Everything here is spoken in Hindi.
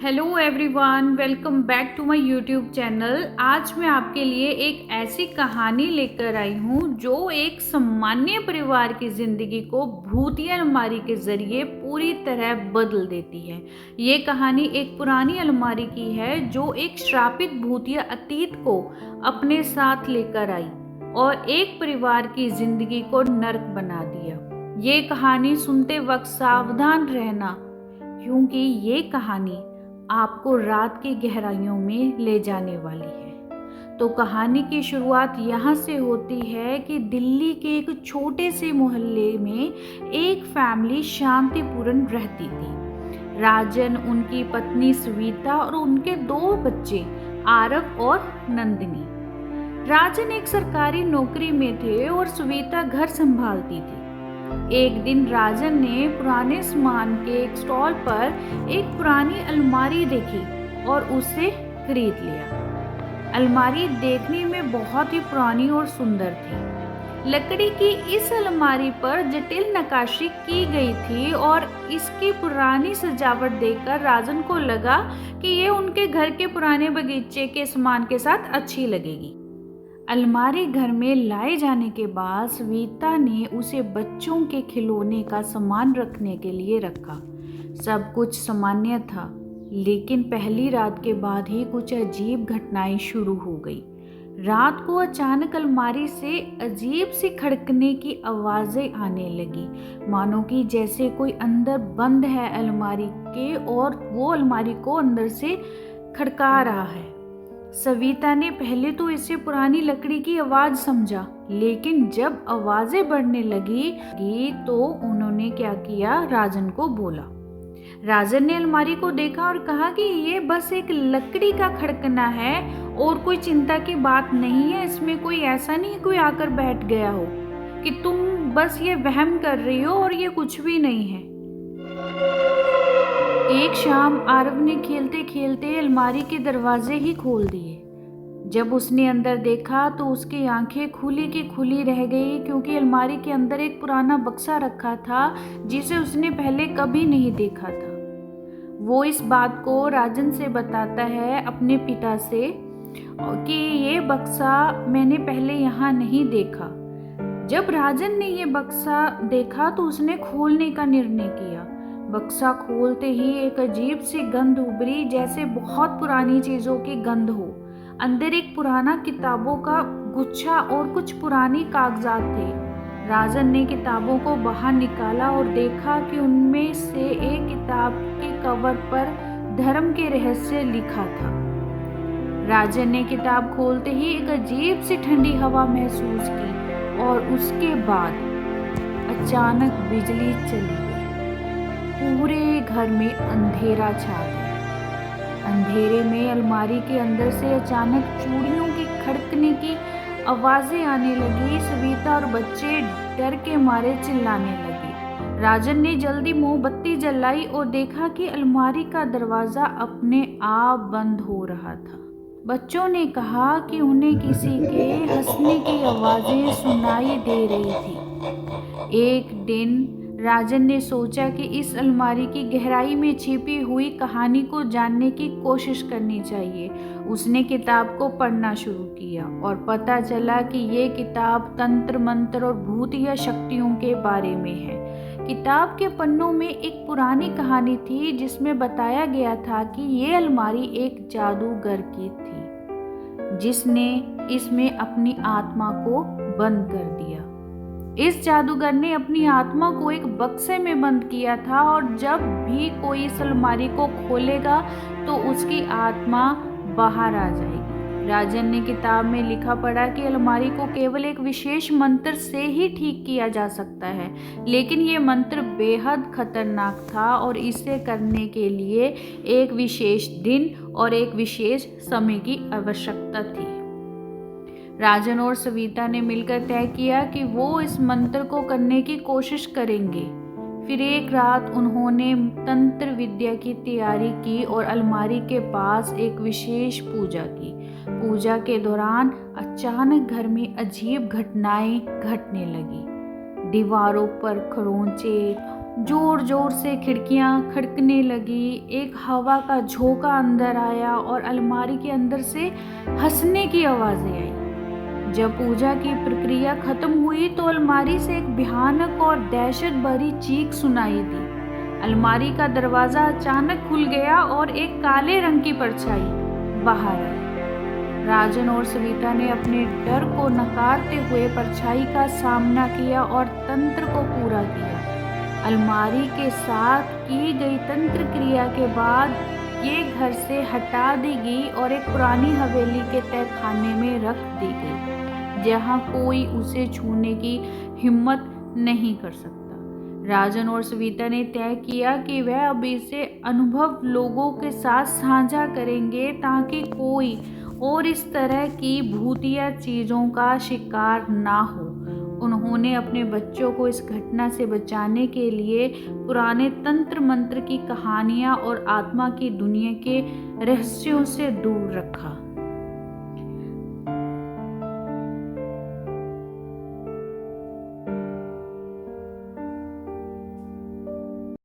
Hello everyone, welcome back to my YouTube channel. आज मैं आपके लिए एक ऐसी कहानी लेकर आई हूँ जो एक सामान्य परिवार की ज़िंदगी को भूतिया अलमारी के ज़रिए पूरी तरह बदल देती है। ये कहानी एक पुरानी अलमारी की है जो एक श्रापित भूतिया अतीत को अपने साथ लेकर आई और एक परिवार की ज़िंदगी को नर्क बना दिया। ये कहानी सुनते वक्त सावधान रहना, क्योंकि ये कहानी आपको रात की गहराइयों में ले जाने वाली है। तो कहानी की शुरुआत यहाँ से होती है कि दिल्ली के एक छोटे से मोहल्ले में एक फैमिली शांतिपूर्ण रहती थी। राजन, उनकी पत्नी सविता और उनके 2 बच्चे आरव और नंदिनी। राजन एक सरकारी नौकरी में थे और सविता घर संभालती थी। एक दिन राजन ने पुराने सामान के एक स्टॉल पर एक पुरानी अलमारी देखी और उसे खरीद लिया। अलमारी देखने में बहुत ही पुरानी और सुंदर थी। लकड़ी की इस अलमारी पर जटिल नक्काशी की गई थी और इसकी पुरानी सजावट देखकर राजन को लगा कि ये उनके घर के पुराने बगीचे के सामान के साथ अच्छी लगेगी। अलमारी घर में लाए जाने के बाद सविता ने उसे बच्चों के खिलौने का सामान रखने के लिए रखा। सब कुछ सामान्य था, लेकिन पहली रात के बाद ही कुछ अजीब घटनाएं शुरू हो गई। रात को अचानक अलमारी से अजीब सी खड़कने की आवाज़ें आने लगी, मानो कि जैसे कोई अंदर बंद है अलमारी के और वो अलमारी को अंदर से खड़का रहा है। सविता ने पहले तो इसे पुरानी लकड़ी की आवाज समझा, लेकिन जब आवाजें बढ़ने लगी तो उन्होंने क्या किया, राजन को बोला। राजन ने अलमारी को देखा और कहा कि ये बस एक लकड़ी का खड़कना है और कोई चिंता की बात नहीं है। इसमें कोई ऐसा नहीं कोई आकर बैठ गया हो कि तुम बस ये वहम कर रही हो, और ये कुछ भी नहीं है। एक शाम आरव ने खेलते खेलते अलमारी के दरवाजे ही खोल दिए। जब उसने अंदर देखा तो उसकी आंखें खुली की खुली रह गई, क्योंकि अलमारी के अंदर एक पुराना बक्सा रखा था जिसे उसने पहले कभी नहीं देखा था। वो इस बात को राजन से बताता है, अपने पिता से, कि ये बक्सा मैंने पहले यहाँ नहीं देखा। जब राजन ने ये बक्सा देखा तो उसने खोलने का निर्णय किया। बक्सा खोलते ही एक अजीब सी गंध उभरी, जैसे बहुत पुरानी चीजों की गंध हो। अंदर एक पुराना किताबों का गुच्छा और कुछ पुरानी कागजात थे। राजन ने किताबों को बाहर निकाला और देखा कि उनमें से एक किताब के कवर पर धर्म के रहस्य लिखा था। राजन ने किताब खोलते ही एक अजीब सी ठंडी हवा महसूस की और उसके बाद अचानक बिजली चली गई। पूरे घर में अंधेरा छा गया। अंधेरे में अलमारी के अंदर से अचानक चूड़ियों की खड़कने की आवाजें आने लगी। सविता और बच्चे डर के मारे चिल्लाने लगे। राजन ने जल्दी मोमबत्ती जलाई और देखा कि अलमारी का दरवाजा अपने आप बंद हो रहा था। बच्चों ने कहा कि उन्हें किसी के हंसने की आवाजें सुनाई दे रही थी। एक दिन राजन ने सोचा कि इस अलमारी की गहराई में छिपी हुई कहानी को जानने की कोशिश करनी चाहिए। उसने किताब को पढ़ना शुरू किया और पता चला कि ये किताब तंत्र मंत्र और भूतिया शक्तियों के बारे में है। किताब के पन्नों में एक पुरानी कहानी थी जिसमें बताया गया था कि ये अलमारी एक जादूगर की थी, जिसने इसमें अपनी आत्मा को बंद कर दिया। इस जादूगर ने अपनी आत्मा को एक बक्से में बंद किया था और जब भी कोई इस अलमारी को खोलेगा तो उसकी आत्मा बाहर आ जाएगी। राजन ने किताब में लिखा पढ़ा कि अलमारी को केवल एक विशेष मंत्र से ही ठीक किया जा सकता है, लेकिन ये मंत्र बेहद खतरनाक था और इसे करने के लिए एक विशेष दिन और एक विशेष समय की आवश्यकता थी। राजन और सविता ने मिलकर तय किया कि वो इस मंत्र को करने की कोशिश करेंगे। फिर एक रात उन्होंने तंत्र विद्या की तैयारी की और अलमारी के पास एक विशेष पूजा की। पूजा के दौरान अचानक घर में अजीब घटनाएं घटने लगी। दीवारों पर खरोंचे जोर जोर से खिड़कियां खड़कने लगी, एक हवा का झोंका अंदर आया और अलमारी के अंदर से हंसने की आवाज़ें आई। जब पूजा की प्रक्रिया खत्म हुई तो अलमारी से एक भयानक और दहशत भरी चीख सुनाई दी। अलमारी का दरवाज़ा अचानक खुल गया और एक काले रंग की परछाई बाहर आई। राजन और सविता ने अपने डर को नकारते हुए परछाई का सामना किया और तंत्र को पूरा किया। अलमारी के साथ की गई तंत्र क्रिया के बाद ये घर से हटा दी गई और एक पुरानी हवेली के तहखाने में रख दी गई, जहाँ कोई उसे छूने की हिम्मत नहीं कर सकता। राजन और सविता ने तय किया कि वह अब इसे अनुभव लोगों के साथ साझा करेंगे ताकि कोई और इस तरह की भूतिया चीज़ों का शिकार ना हो। उन्होंने अपने बच्चों को इस घटना से बचाने के लिए पुराने तंत्र मंत्र की कहानियाँ और आत्मा की दुनिया के रहस्यों से दूर रखा।